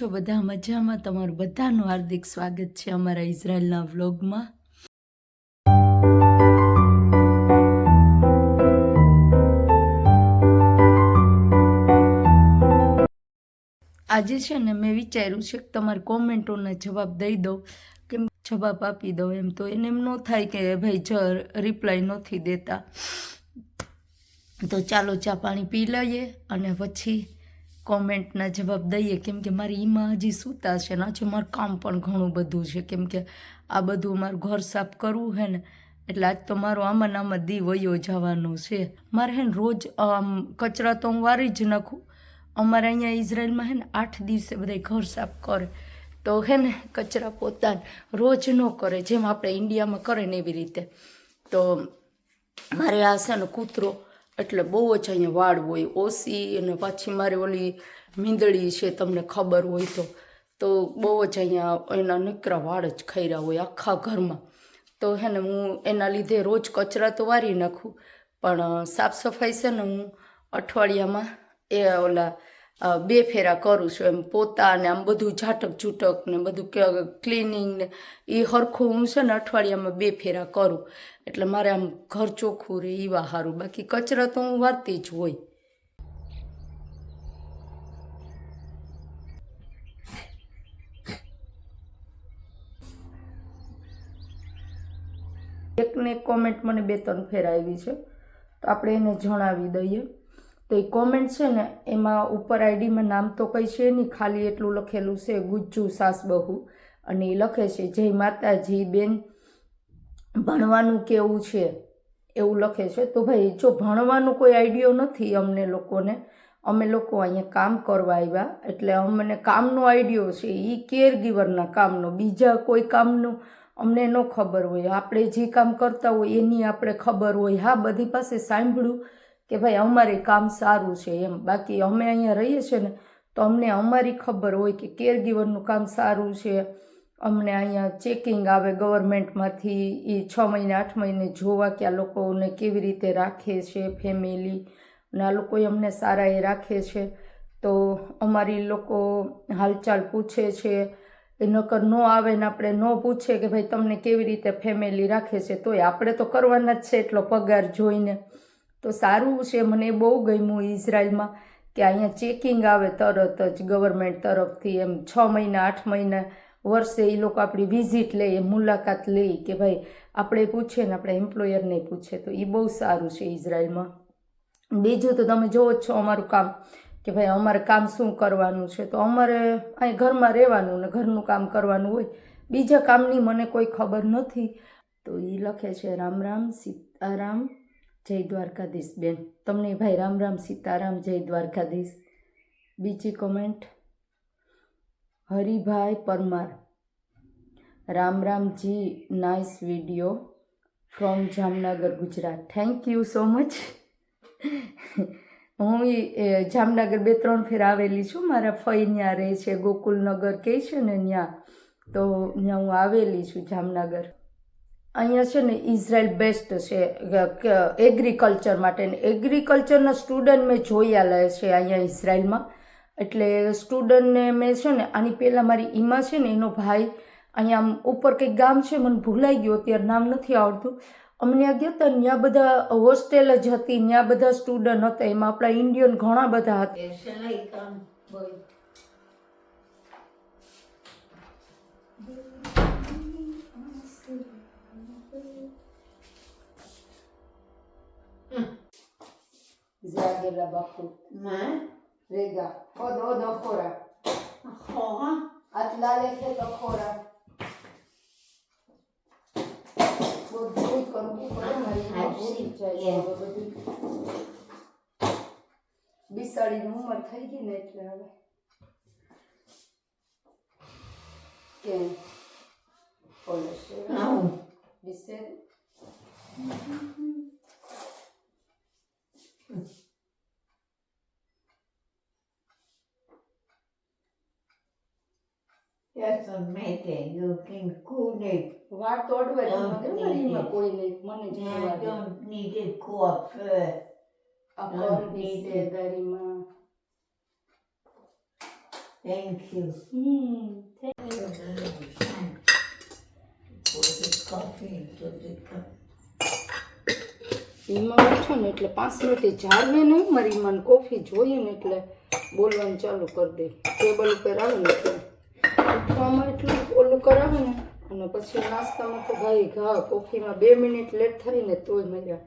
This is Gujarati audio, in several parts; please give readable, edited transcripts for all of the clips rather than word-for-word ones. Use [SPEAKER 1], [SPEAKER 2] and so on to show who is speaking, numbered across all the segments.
[SPEAKER 1] છો બધા મજામાં? તમારું બધાનું હાર્દિક સ્વાગત છે અમારા ઇઝરાયલના વ્લોગમાં. આજે છે ને મેં વિચાર્યું છે કે તમારી કોમેન્ટોના જવાબ દઈ દઉં, કેમ જવાબ આપી દઉં એમ તો એને એમ ન થાય કે ભાઈ રિપ્લાય નથી દેતા. તો ચાલો ચા પાણી પી લઈએ અને પછી કોમેન્ટના જવાબ દઈએ, કેમ કે મારી ઈમાં હજી સૂતા છે ને હજુ મારું કામ પણ ઘણું બધું છે, કેમ કે આ બધું મારું ઘર સાફ કરવું છે ને એટલે આજ તો મારો આમાં આમાં દી વયો જવાનું છે. મારે હે ને રોજ કચરા તો હું વારી જ નાખું. અમારે અહીંયા ઇઝરાયલમાં હે ને 8 દિવસે બધા ઘર સાફ કરે, તો હે ને કચરા પોતાને રોજ ન કરે જેમ આપણે ઇન્ડિયામાં કરે ને એવી રીતે. તો મારે આ છે ને કૂતરો એટલે બહુ જ અહીંયા વાળ હોય ઓછી, અને પાછી મારી ઓલી મીંદડી છે તમને ખબર હોય તો બહુ જ અહીંયા એના નીકળા વાળ જ ખર્યા હોય આખા ઘરમાં. તો હે ને હું એના લીધે રોજ કચરા તો વારી નાખું, પણ સાફ સફાઈ છે ને હું અઠવાડિયામાં ઓલા 2 ફેરા કરું છું. એમ પોતા ને આમ બધું ઝાટક ઝૂટક ને બધું ક્લિનિંગ ને એ સરખું હું છે ને અઠવાડિયામાં 2 ફેરા કરું, એટલે મારે આમ ઘર ચોખ્ખું રહે એવા સારું. બાકી કચરા તો હું વારતી જ હોય. એકને એક કોમેન્ટ મને 2-3 ફેર આવી છે, તો આપણે એને જણાવી દઈએ. તો એ કોમેન્ટ છે ને એમાં ઉપર આઈડીમાં નામ તો કંઈ છે નહીં, ખાલી એટલું લખેલું છે ગુજ્જુ સાસ બહુ, અને એ લખે છે જય માતાજી બેન, ભણવાનું કેવું છે એવું લખે છે. તો ભાઈ જો ભણવાનો કોઈ આઈડિયો નથી અમને લોકોને, અમે લોકો અહીંયા કામ કરવા આવ્યા એટલે અમને કામનો આઈડિયો છે એ કેર ગીવરના કામનો, બીજા કોઈ કામનું અમને ન ખબર હોય. આપણે જે કામ કરતા હોય એની આપણે ખબર હોય. હા, બધી પાસે સાંભળ્યું કે ભાઈ અમારે કામ સારું છે એમ, બાકી અમે અહીંયા રહીએ છીએ ને તો અમને અમારી ખબર હોય કે કેર ગીવરનું કામ સારું છે. અમને અહીંયા ચેકિંગ આવે ગવર્મેન્ટમાંથી, એ 6 મહિને 8 મહિને જોવા કે આ લોકોને કેવી રીતે રાખે છે ફેમિલી, અને આ લોકો અમને સારા એ રાખે છે. તો અમારી લોકો હાલચાલ પૂછે છે, એ નકર ન આવે ને આપણે ન પૂછે કે ભાઈ તમને કેવી રીતે ફેમિલી રાખે છે, તોય આપણે તો કરવાના જ છે એટલો પગાર જોઈને. તો સારું છે, મને બહુ ગમ્યું ઇઝરાયલમાં કે અહીંયા ચેકિંગ આવે તરત જ ગવર્મેન્ટ તરફથી, એમ 6 મહિના 8 મહિના વર્ષે એ લોકો આપણી વિઝિટ લે, મુલાકાત લે કે ભાઈ આપણે પૂછીએ ને આપણે એમ્પ્લોયરને પૂછે. તો એ બહુ સારું છે ઇઝરાયલમાં. બીજું તો તમે જોવો જ છો અમારું કામ, કે ભાઈ અમારે કામ શું કરવાનું છે, તો અમારે અહીં ઘરમાં રહેવાનું ને ઘરનું કામ કરવાનું હોય, બીજા કામની મને કોઈ ખબર નથી. તો એ લખે છે રામ રામ સીતારામ જય દ્વારકાધીશ બેન. તમને ભાઈ રામ રામ સીતારામ જય દ્વારકાધીશ. બીજી comment Haribhai Parmar, Ram Ramji, nice video from Jamnagar Gujarat. Thank you so much. હું જામનગર 2-3 ફેર આવેલી છું, મારા ફઈ ત્યાં રહે છે, ગોકુલનગર કહે છે ને ત્યાં, તો ત્યાં હું આવેલી છું જામનગર. અહીંયા છે ને ઇઝરાયલ બેસ્ટ છે એગ્રીકલ્ચર માટે, ને એગ્રીકલ્ચરના સ્ટુડન્ટ મેં જોયેલા છે અહીંયા ઇઝરાયલમાં. એટલે સ્ટુડન્ટને મેં છે ને આની પહેલાં મારી ઈમા છે ને એનો ભાઈ અહીંયા ઉપર કંઈક ગામ છે, મને ભૂલાઈ ગયું અત્યારે નામ નથી આવડતું, અમને આ ગયા હતા ત્યાં બધા હોસ્ટેલ જ હતી, ત્યાં બધા સ્ટુડન્ટ હતા, એમાં આપણા ઇન્ડિયન ઘણા બધા હતા. Zagela bakut.
[SPEAKER 2] Ne?
[SPEAKER 1] Rega. Odo khora.
[SPEAKER 2] Khora?
[SPEAKER 1] Atlale ke to khora. બધું કરવું પડે મારી ભૂલી જાય બધું. બિસાડીની ઉંમર થઈ ગઈ ને એટલે હવે કે ઓલે છે બિસેર.
[SPEAKER 2] That's amazing. You can cool it.
[SPEAKER 1] વાળ તોડવા જ મને મારીમાં કોઈ નહીં, મને જ
[SPEAKER 2] I
[SPEAKER 1] નવા દે.
[SPEAKER 2] don't need it coiffeur.
[SPEAKER 1] આ કોણ બિસેર દરીમાં
[SPEAKER 2] Thank you. Pour the coffee into the cup.
[SPEAKER 1] એમાં બેઠો ને એટલે 5 મિનિટ જાળવે નહીં મારી મન કોફી જોઈએ ને એટલે બોલવાનું ચાલુ કરી દે. ટેબલ ઉપર આવે ને એટલે ઉઠવામાં એટલું ઓલું કરાવે ને અને પછી નાસ્તામાં તો ભાઈ ઘા કોફીમાં 2 મિનિટ લેટ થાય ને તોય મજા.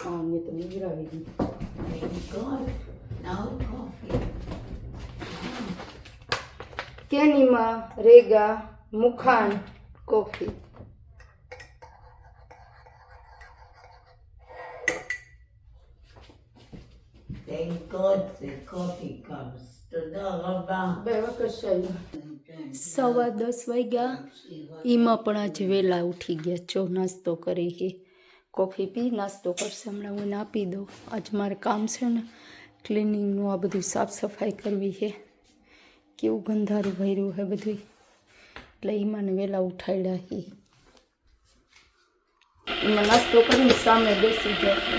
[SPEAKER 1] હા મેં તો નિગરાવી દીધી.
[SPEAKER 2] Thank God. Now coffee.
[SPEAKER 1] કેનીમાં રેગા મુખાન coffee.
[SPEAKER 2] Thank God the coffee comes. תודה רבה.
[SPEAKER 1] બરાબર. 10:15 વાગ્યા. એમાં પણ આજે વહેલા ઉઠી ગયા છો, નાસ્તો કરી કે કોફી પી નાસ્તો કરશે. હમણાં હું આપી દઉં. આજ મારે કામ છે ને ક્લિનિંગનું, આ બધું સાફ સફાઈ કરવી છે. કેવું ગંધારું ભર્યું છે બધું, એટલે એમાં વહેલા ઉઠાડ્યા છે. એમાં નાસ્તો કરીને સામે બેસી ગયા છે.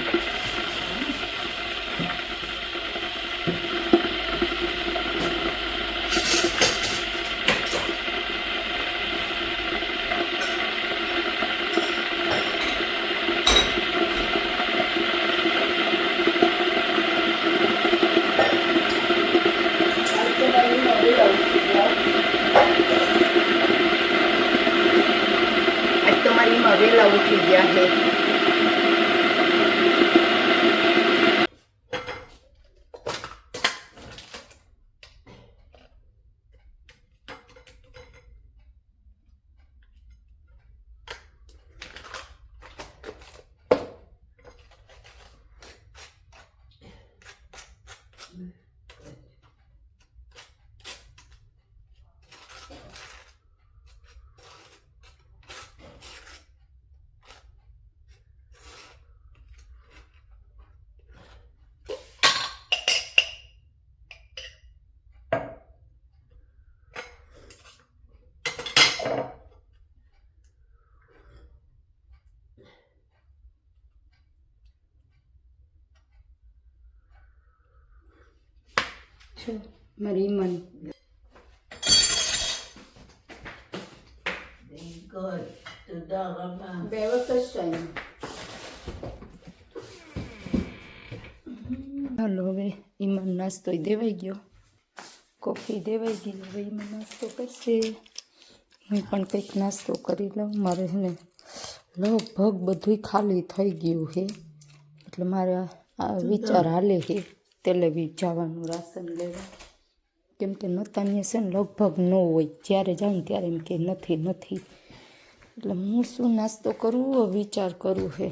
[SPEAKER 1] આજ તમારી માં વહેલા ઉઠી ગયા છે. મારી મન
[SPEAKER 2] Thank God. תודה רבה.
[SPEAKER 1] બરાબર. હાલો હવે ઈમાન નાસ્તો દેવાઈ ગયો, કોફી દેવાઈ ગઈ. હવે ઈમાન નાસ્તો કરશે, હું પણ કંઈક નાસ્તો કરી લઉં. મારે છે ને લગભગ બધું ખાલી થઈ ગયું છે, એટલે મારે આ વિચાર હાલે છે તેલેવી જવાનું રાશન લેવા. કેમ કે નતાની છે ને લગભગ ન હોય, જ્યારે જાઉં ત્યારે એમ કે નથી. એટલે હું શું નાસ્તો કરું વિચાર કરું છે.